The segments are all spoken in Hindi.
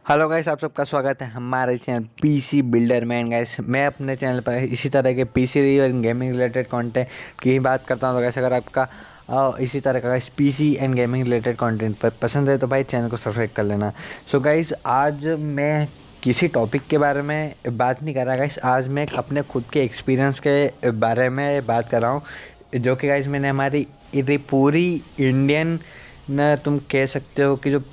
हेलो गाइस, आप सबका स्वागत है हमारे channel PC builder man. Guys, मैं अपने चैनल पर इसी तरह के पीसी और गेमिंग रिलेटेड कंटेंट की ही बात करता हूं। तो गाइस, अगर आपका इसी तरह का guys PC and gaming related content पर पसंद है तो भाई चैनल को सब्सक्राइब कर लेना। सो गाइस, आज मैं किसी टॉपिक के बारे में बात नहीं कर रहा गाइस। आज मैं अपने खुद के एक्सपीरियंस के बारे में बात कर रहा हूँ, जो कि गाइस मैंने हमारी पूरी इंडियन न तुम कह सकते हो कि जो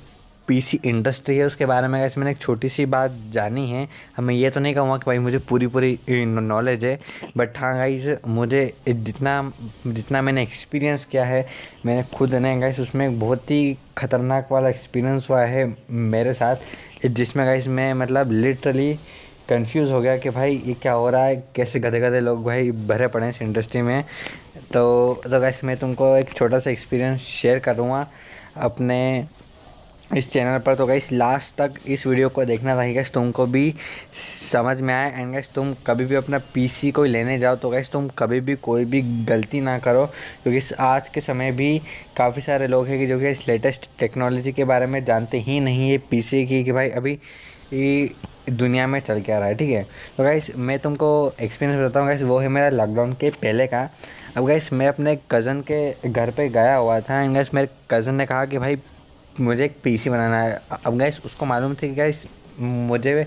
पीसी इंडस्ट्री है उसके बारे में गाइस मैंने एक छोटी सी बात जानी है। हमें ये तो नहीं कहूँगा कि भाई मुझे पूरी पूरी नॉलेज है, बट हाँ गाइस, मुझे जितना जितना मैंने एक्सपीरियंस किया है, मैंने खुद ने गाइस उसमें एक बहुत ही ख़तरनाक वाला एक्सपीरियंस हुआ है मेरे साथ, जिसमें गाइस मैं मतलब लिटरली कंफ्यूज हो गया कि भाई ये क्या हो रहा है, कैसे गधे गधे लोग भाई भरे पड़े हैं इस इंडस्ट्री में। तो गाइस मैं तुमको एक छोटा सा एक्सपीरियंस शेयर करूँगा अपने इस चैनल पर। तो गाइस लास्ट तक इस वीडियो को देखना था गाइस, तुमको भी समझ में आए। एंड गाइस, तुम कभी भी अपना पीसी कोई लेने जाओ तो गाइस तुम कभी भी कोई भी गलती ना करो, क्योंकि आज के समय भी काफ़ी सारे लोग हैं कि जो कि इस लेटेस्ट टेक्नोलॉजी के बारे में जानते ही नहीं है पीसी की, कि भाई अभी ये दुनिया में चल क्या रहा है। ठीक है, तो गाइस मैं तुमको एक्सपीरियंस बताता हूँ गाइस, वो है मेरा लॉकडाउन के पहले का। अब गाइस मैं अपने कज़न के घर पे गया हुआ था एंड गाइस मेरे कज़न ने कहा कि भाई मुझे एक पीसी बनाना है। अब गाइस उसको मालूम थी कि गाइस मुझे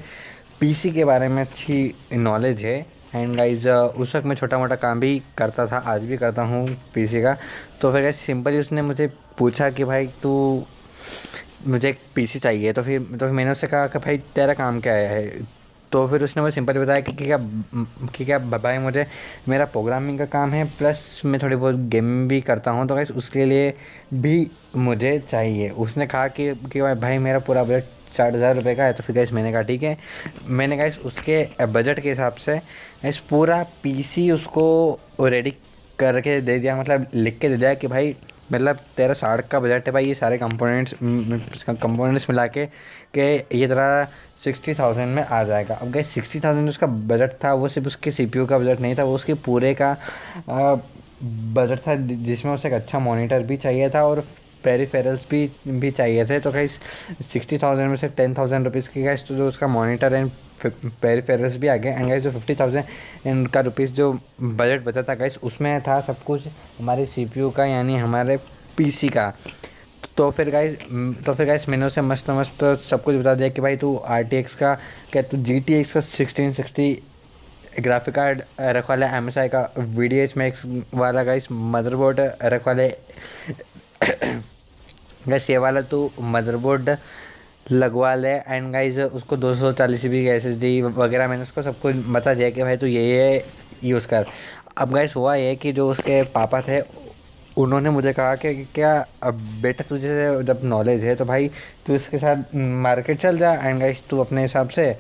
पीसी के बारे में अच्छी नॉलेज है। एंड गाइस उस वक्त मैं छोटा मोटा काम भी करता था, आज भी करता हूँ पीसी का। तो फिर गाइस सिंपली उसने मुझे पूछा कि भाई तू, मुझे एक पीसी चाहिए। तो फिर मैंने उससे कहा कि भाई तेरा काम क्या है। तो फिर उसने मुझे सिंपल बताया कि क्या भाई मुझे मेरा प्रोग्रामिंग का काम है, प्लस मैं थोड़ी बहुत गेम भी करता हूँ, तो गाइस उसके लिए भी मुझे चाहिए। उसने कहा कि भाई मेरा पूरा बजट 60,000 रुपये का है। तो फिर गाइस मैंने कहा ठीक है। मैंने गाइस उसके बजट के हिसाब से गाइस पूरा पीसी उसको रेडी करके दे दिया, मतलब लिख के दे दिया कि भाई मतलब तेरा 60 का बजट है भाई, ये सारे कंपोनेंट्स मिला के ये तेरा 60,000 में आ जाएगा। अब गए 60,000 उसका बजट था, वो सिर्फ उसके सीपीयू का बजट नहीं था, वो उसके पूरे का बजट था, जिसमें उसे एक अच्छा मॉनिटर भी चाहिए था और पेरिफेरल्स भी चाहिए थे। तो गाइस 60,000 में से 10,000 रुपीज़ की गाइस तो जो उसका मॉनिटर एंड पेरिफेरल्स भी आ गए। एंड गाइस जो 50,000 का रुपीज़ जो बजट बचा था गाइस, उसमें था सब कुछ हमारे सीपीयू का, यानी हमारे पीसी का। तो फिर गाइस मैंने उसे मस्त मस्त सब कुछ बता दिया कि भाई तू RTX का, क्या तू GTX का 1660 ग्राफिक कार्ड रखवा ले, MSI का VDH Max वाला गाइस मदरबोर्ड रखवा ले। गैस ये वाला तो मदरबोर्ड लगवा ले। एंड गाइज उसको 240 GB का SSD वगैरह मैंने उसको सब कुछ बता दिया कि भाई तू ये यूज़ कर। अब गाइस हुआ ये कि जो उसके पापा थे उन्होंने मुझे कहा कि क्या अब बेटा तुझे जब नॉलेज है तो भाई तू इसके साथ मार्केट चल जा, एंड गाइस तू अपने हिसाब से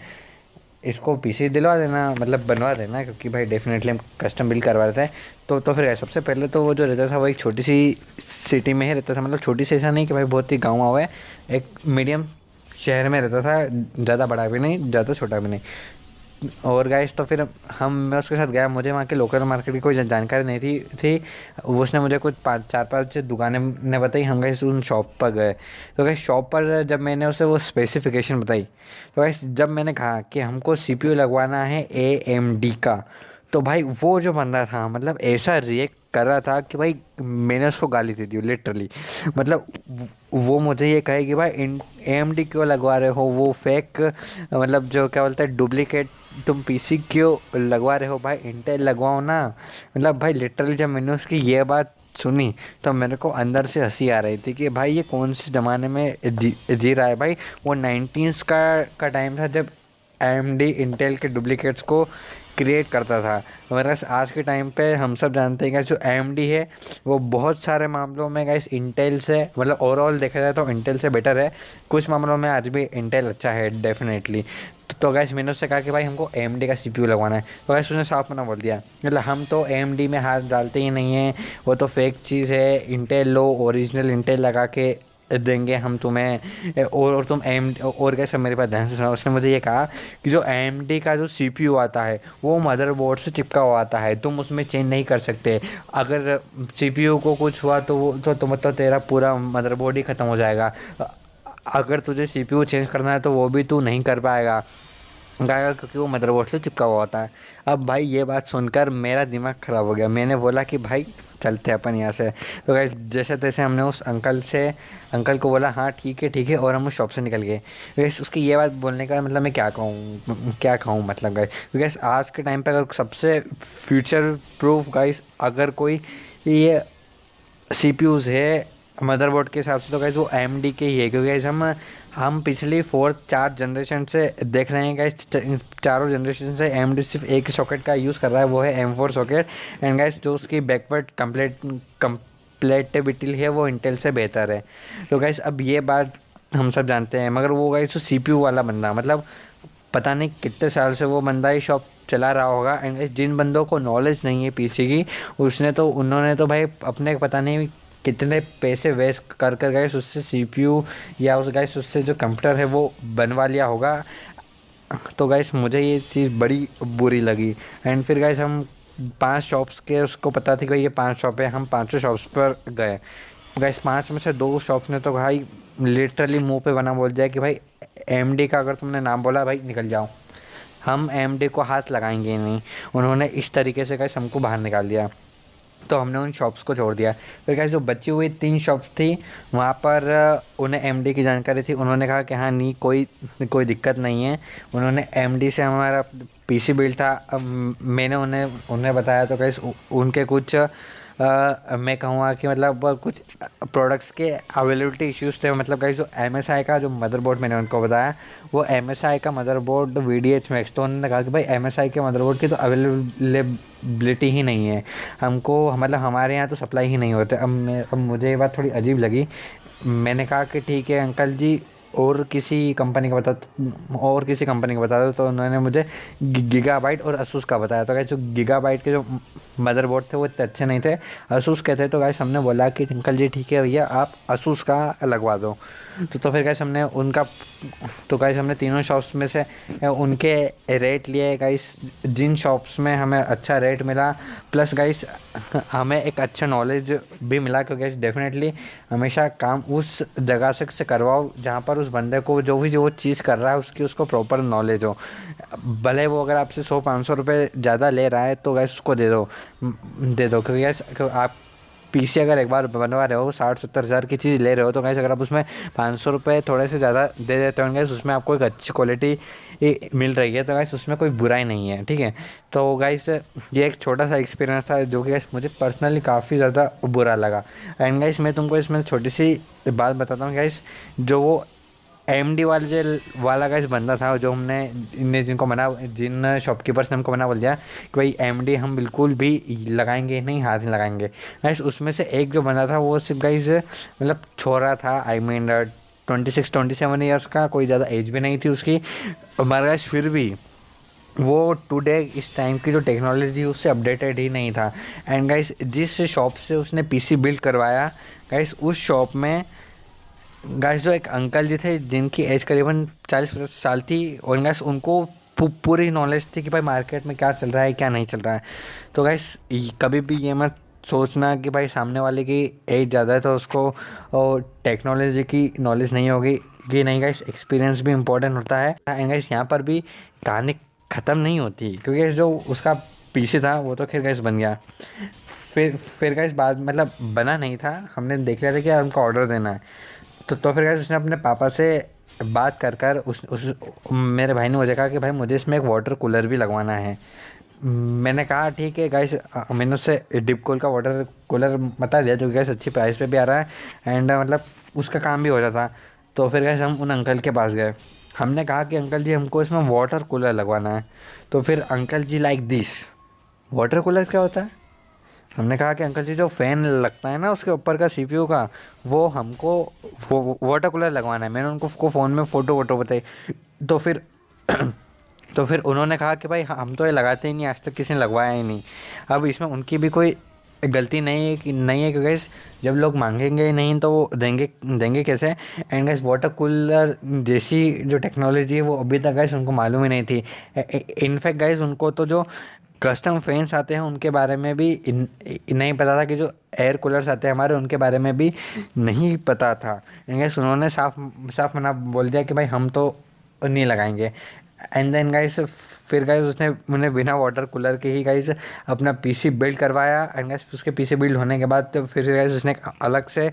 इसको पीसी दिलवा देना, मतलब बनवा देना, क्योंकि भाई डेफिनेटली हम कस्टम बिल्ड करवा रहे थे। तो फिर सबसे पहले तो वो जो रहता था वो एक छोटी सी सिटी में ही रहता था, मतलब छोटी सी ऐसा नहीं कि भाई बहुत ही गाँव हुआ है, एक मीडियम शहर में रहता था, ज़्यादा बड़ा भी नहीं ज़्यादा छोटा भी नहीं। और गाइस तो फिर मैं उसके साथ गया, मुझे वहाँ के लोकल मार्केट की कोई जानकारी नहीं थी। उसने मुझे कुछ 4-5 दुकानें ने बताई, हम गाइस उन शॉप पर गए। तो गाइस शॉप पर जब मैंने उसे वो स्पेसिफिकेशन बताई, तो गाइस जब मैंने कहा कि हमको CPU लगवाना है AMD का, तो भाई वो जो बंदा था मतलब ऐसा रिएक्ट कर रहा था कि भाई मैंने उसको गाली दे दी लिटरली। मतलब वो मुझे ये कहे कि भाई AMD क्यों लगवा रहे हो, वो फेक, मतलब जो क्या बोलते हैं डुप्लीकेट तुम पीसी क्यों लगवा रहे हो, भाई इंटेल लगवाओ ना। मतलब भाई लिटरली जब मैंने उसकी ये बात सुनी तो मेरे को अंदर से हंसी आ रही थी कि भाई ये कौन से ज़माने में जी रहा है। भाई वो 19s का टाइम था जब AMD इंटेल के डुप्लीकेट्स को क्रिएट करता था। वरस आज के टाइम पे हम सब जानते हैं कि जो AMD है वो बहुत सारे मामलों में गाइस इंटेल से, मतलब ओवरऑल देखा जाए तो इंटेल से बेटर है, कुछ मामलों में आज भी इंटेल अच्छा है डेफिनेटली। तो गाइस मैंने उससे कहा कि भाई हमको AMD का CPU लगवाना है। तो गाइस उसने साफ मना बोल दिया, मतलब हम तो AMD में हाथ डालते ही नहीं हैं, वो तो फेक चीज़ है, इंटेल लो, ओरिजिनल इंटेल लगा के देंगे हम तुम्हें। और तुम AMD और कैसे, मेरे पास ध्यान से सुना, उसने मुझे ये कहा कि जो AMD का जो CPU आता है वो मदरबोर्ड से चिपका हुआ आता है, तुम उसमें चेंज नहीं कर सकते। अगर CPU को कुछ हुआ तो वो तो मतलब तेरा पूरा मदरबोर्ड ही ख़त्म हो जाएगा। अगर तुझे CPU चेंज करना है तो वो भी तू नहीं कर पाएगा क्योंकि वो मदरबोर्ड से चिपका हुआ होता है। अब भाई ये बात सुनकर मेरा दिमाग ख़राब हो गया। मैंने बोला कि भाई चलते अपन यहाँ से। तो गाइस जैसे तैसे हमने उस अंकल को बोला हाँ ठीक है, और हम उस शॉप से निकल गए। गाइस उसकी ये बात बोलने का मतलब मैं क्या कहूँ मतलब गाइस आज के टाइम पे अगर सबसे फ्यूचर प्रूफ गाइस अगर कोई ये CPUs है मदरबोर्ड के हिसाब से तो गाइस वो AMD के ही है, क्योंकि गाइस हम पिछली 4 जनरेशन से देख रहे हैं गाइस, चारों जनरेशन से AMD सिर्फ एक ही सॉकेट का यूज़ कर रहा है, वो है M4 सॉकेट। एंड गाइस जो उसकी बैकवर्ड कंप्लेटेबिलिटी है वो इंटेल से बेहतर है। तो गाइस अब ये बात हम सब जानते हैं, मगर वो गाइस जो CPU वाला बंदा मतलब पता नहीं कितने साल से वो बंदा ही शॉप चला रहा होगा। एंड जिन बंदों को नॉलेज नहीं है PC की उन्होंने तो भाई अपने पता नहीं कितने पैसे वेस्ट कर गए उससे CPU या उससे जो कंप्यूटर है वो बनवा लिया होगा। तो गाइस मुझे ये चीज़ बड़ी बुरी लगी। एंड फिर गाइस हम 5 शॉप्स के उसको पता थी कि ये 5 शॉप है, हम 5 शॉप्स पर गए। गाइस 5 में से 2 शॉप्स ने तो भाई लिटरली मुंह पे बना बोल दिया कि भाई AMD का अगर तुमने नाम बोला भाई निकल जाओ, हम AMD को हाथ लगाएंगे नहीं। उन्होंने इस तरीके से गाइस हमको बाहर निकाल दिया। तो हमने उन शॉप्स को छोड़ दिया। फिर गाइस जो बची हुई 3 शॉप्स थी वहाँ पर उन्हें AMD की जानकारी थी। उन्होंने कहा कि हाँ नहीं कोई दिक्कत नहीं है। उन्होंने AMD से हमारा PC बिल्ड था। अब मैंने उन्हें बताया तो गाइस उनके कुछ मैं कहूँगा कि मतलब कुछ प्रोडक्ट्स के अवेलेबिलिटी इश्यूज़ थे। मतलब गाइस जो MSI का जो मदरबोर्ड मैंने उनको बताया वो MSI का मदरबोर्ड VDH Max। तो उन्होंने कहा कि भाई MSI के मदरबोर्ड की तो अवेलेबिलिटी ही नहीं है, हमको मतलब हमारे यहाँ तो सप्लाई ही नहीं होते। अब मुझे ये बात थोड़ी अजीब लगी। मैंने कहा कि ठीक है अंकल जी और किसी कंपनी का बता दो। तो उन्होंने मुझे गीगाबाइट और असूस का बताया। तो गाइस जो गीगाबाइट के जो मदरबोर्ड थे वो इतने अच्छे नहीं थे, असूस के थे। तो गाइस हमने बोला कि अंकल जी ठीक है भैया आप असूस का लगवा दो। तो फिर गाइस हमने तीनों शॉप्स में से उनके रेट लिए गाइस। जिन शॉप्स में हमें अच्छा रेट मिला प्लस गाइस हमें एक अच्छा नॉलेज भी मिला, क्योंकि गाइस डेफिनेटली हमेशा काम उस जगह से करवाओ जहाँ पर उस बंदे को जो वो चीज़ कर रहा है उसको प्रॉपर नॉलेज हो। भले वो अगर आपसे 100-500 रुपये ज़्यादा ले रहा है तो गाइस उसको दे दो, क्योंकि गाइस आप PC अगर एक बार बनवा रहे हो 60-70 हज़ार की चीज़ ले रहे हो तो गाइस अगर आप उसमें 500 रुपये थोड़े से ज़्यादा दे देते हो गाइस उसमें आपको एक अच्छी क्वालिटी मिल रही है, तो गाइस उसमें कोई बुराई नहीं है, ठीक है। तो गाइस ये एक छोटा सा एक्सपीरियंस था जो कि गाइस मुझे पर्सनली काफ़ी ज़्यादा बुरा लगा। एंड गाइस मैं तुमको इसमें छोटी सी बात बताता हूँ गाइस, जो वो AMD वाला गाइस बंदा था जो जिन शॉपकीपर्स ने हमको मना बोल दिया कि भाई AMD हम बिल्कुल भी लगाएंगे नहीं, हाथ नहीं लगाएंगे। गाइस उसमें से एक जो बंदा था वो सिर्फ गाइस मतलब छोरा था, आई मीन 26-27 ईयर्स का, कोई ज़्यादा एज भी नहीं थी उसकी। मगर गाइस फिर भी वो टुडे इस टाइम की जो टेक्नोलॉजी उससे अपडेटेड ही नहीं था। एंड गाइस जिस शॉप से उसने PC बिल्ड करवाया गाइस उस शॉप में गाइस जो एक अंकल जी थे जिनकी एज करीबन 40-50 साल थी, और गाइस उनको पूरी नॉलेज थी कि भाई मार्केट में क्या चल रहा है क्या नहीं चल रहा है। तो गाइस कभी भी ये मत सोचना कि भाई सामने वाले की एज ज़्यादा है तो उसको टेक्नोलॉजी की नॉलेज नहीं होगी, कि नहीं गाइस एक्सपीरियंस भी इम्पोर्टेंट होता है। एंड गाइस यहाँ पर भी कहानी ख़त्म नहीं होती, क्योंकि जो उसका PC था वो तो खैर गाइस बन गया। फिर गाइस बाद मतलब बना नहीं था, हमने देख लिया था कि यार हमको ऑर्डर देना है। तो फिर गाइस उसने अपने पापा से बात कर उस मेरे भाई ने मुझे कहा कि भाई मुझे इसमें एक वाटर कूलर भी लगवाना है। मैंने कहा ठीक है गाइस, मैंने उससे डिपकोल का वाटर कूलर बता दिया जो कि गाइस अच्छी प्राइस पे भी आ रहा है एंड मतलब उसका काम भी हो जाता। तो फिर गाइस हम उन अंकल के पास गए, हमने कहा कि अंकल जी हमको इसमें वाटर कूलर लगवाना है। तो फिर uncle ji like this, water cooler क्या होता है? हमने कहा कि अंकल जी जो फ़ैन लगता है ना उसके ऊपर का CPU का, वो हमको वो वाटर कूलर लगवाना है। मैंने उनको फ़ोन में फ़ोटो बताई। तो फिर तो फिर उन्होंने कहा कि भाई हम तो ये लगाते ही नहीं, आज तक किसी ने लगवाया ही नहीं। अब इसमें उनकी भी कोई गलती नहीं है क्योंकि जब लोग मांगेंगे ही नहीं तो वो देंगे कैसे। एंड गाइस वाटर कूलर जैसी जो टेक्नोलॉजी है वो अभी तक गाइस उनको मालूम ही नहीं थी। इनफैक्ट गाइस उनको तो जो कस्टम फैंस आते हैं उनके बारे में भी नहीं पता था, कि जो एयर कूलर्स आते हैं हमारे उनके बारे में भी नहीं पता था। गाइस उन्होंने साफ साफ मना बोल दिया कि भाई हम तो नहीं लगाएंगे। एंड देन गाइस फिर गाइस उसने उन्हें बिना वाटर कूलर के ही गाइस अपना पीसी बिल्ड करवाया। एंड गाइस उसके पीसी बिल्ड होने के बाद तो फिर गाइस उसने एक अलग से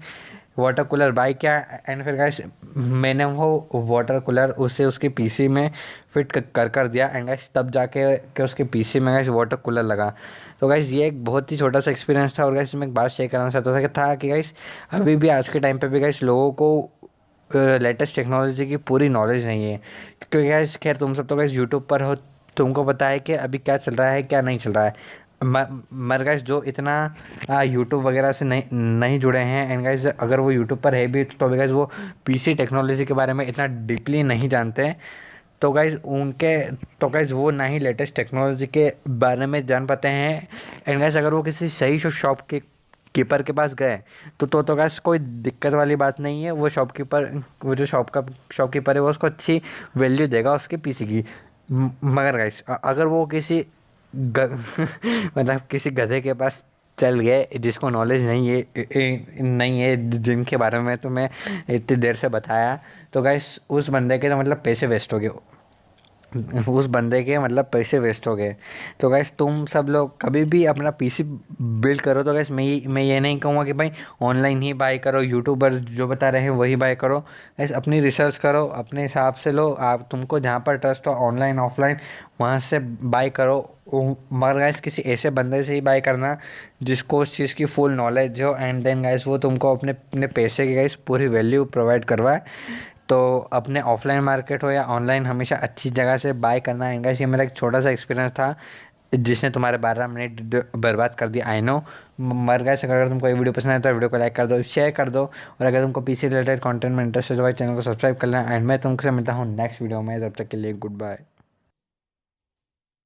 वाटर कूलर बाय किया। एंड फिर गाइस मैंने वो वाटर कूलर उसे उसके पीसी में फिट कर दिया। एंड गाइस तब जाके के उसके पीसी में गाइस वाटर कूलर लगा। तो गाइस ये एक बहुत ही छोटा सा एक्सपीरियंस था। और गाइस मैं एक बात शेयर करना चाहता था कि गाइस अभी भी आज के टाइम पे भी गाइस लोगों को लेटेस्ट टेक्नोलॉजी की पूरी नॉलेज नहीं है। क्योंकि गाइस खैर तुम सब तो गाइस यूट्यूब पर हो, तुमको पता है कि अभी क्या चल रहा है क्या नहीं चल रहा है। मगर गाइस जो इतना यूट्यूब वगैरह से नहीं जुड़े हैं, एंड गाइस अगर वो यूट्यूब पर है भी तो अभी गाइस वो पीसी टेक्नोलॉजी के बारे में इतना डीपली नहीं जानते हैं। तो गाइस वो ना ही लेटेस्ट टेक्नोलॉजी के बारे में जान पाते हैं। एंड गाइस अगर वो किसी सही शॉप के कीपर के पास गए तो गाइस कोई दिक्कत वाली बात नहीं है। वो जो शॉपकीपर है वो उसको अच्छी वैल्यू देगा उसके पीसी की। मगर गाइस अगर वो किसी मतलब किसी गधे के पास चल गए जिसको नॉलेज नहीं है जिनके बारे में तो मैं इतनी देर से बताया, तो गाइस उस बंदे के तो मतलब पैसे वेस्ट हो गए। उस बंदे के मतलब पैसे वेस्ट हो गए। तो गाइस तुम सब लोग कभी भी अपना पीसी बिल्ड करो तो गाइस मैं ये नहीं कहूँगा कि भाई ऑनलाइन ही बाय करो, यूट्यूबर जो बता रहे हैं वही बाय करो। गाइस अपनी रिसर्च करो, अपने हिसाब से लो, आप तुमको जहाँ पर ट्रस्ट हो ऑनलाइन ऑफलाइन वहाँ से बाय करो। मगर गाइस किसी ऐसे बंदे से ही बाय करना जिसको उस चीज़ की फुल नॉलेज हो। एंड देन गाइस वो तुमको अपने अपने पैसे की गाइस पूरी वैल्यू प्रोवाइड करवाए। तो अपने ऑफलाइन मार्केट हो या ऑनलाइन हमेशा अच्छी जगह से बाय करना है। गाइस ये मेरा एक छोटा सा एक्सपीरियंस था जिसने तुम्हारे 12 मिनट बर्बाद कर दिया, आई नो। मर गाइस अगर तुमको ये वीडियो पसंद आया तो वीडियो को लाइक कर दो, शेयर कर दो। और अगर तुमको पीसी रिलेटेड कंटेंट में इंटरेस्ट है तो भाई चैनल को सब्सक्राइब कर लेना। एंड मैं तुमसे मिलता हूँ नेक्स्ट वीडियो में, तब तक के लिए गुड बाय।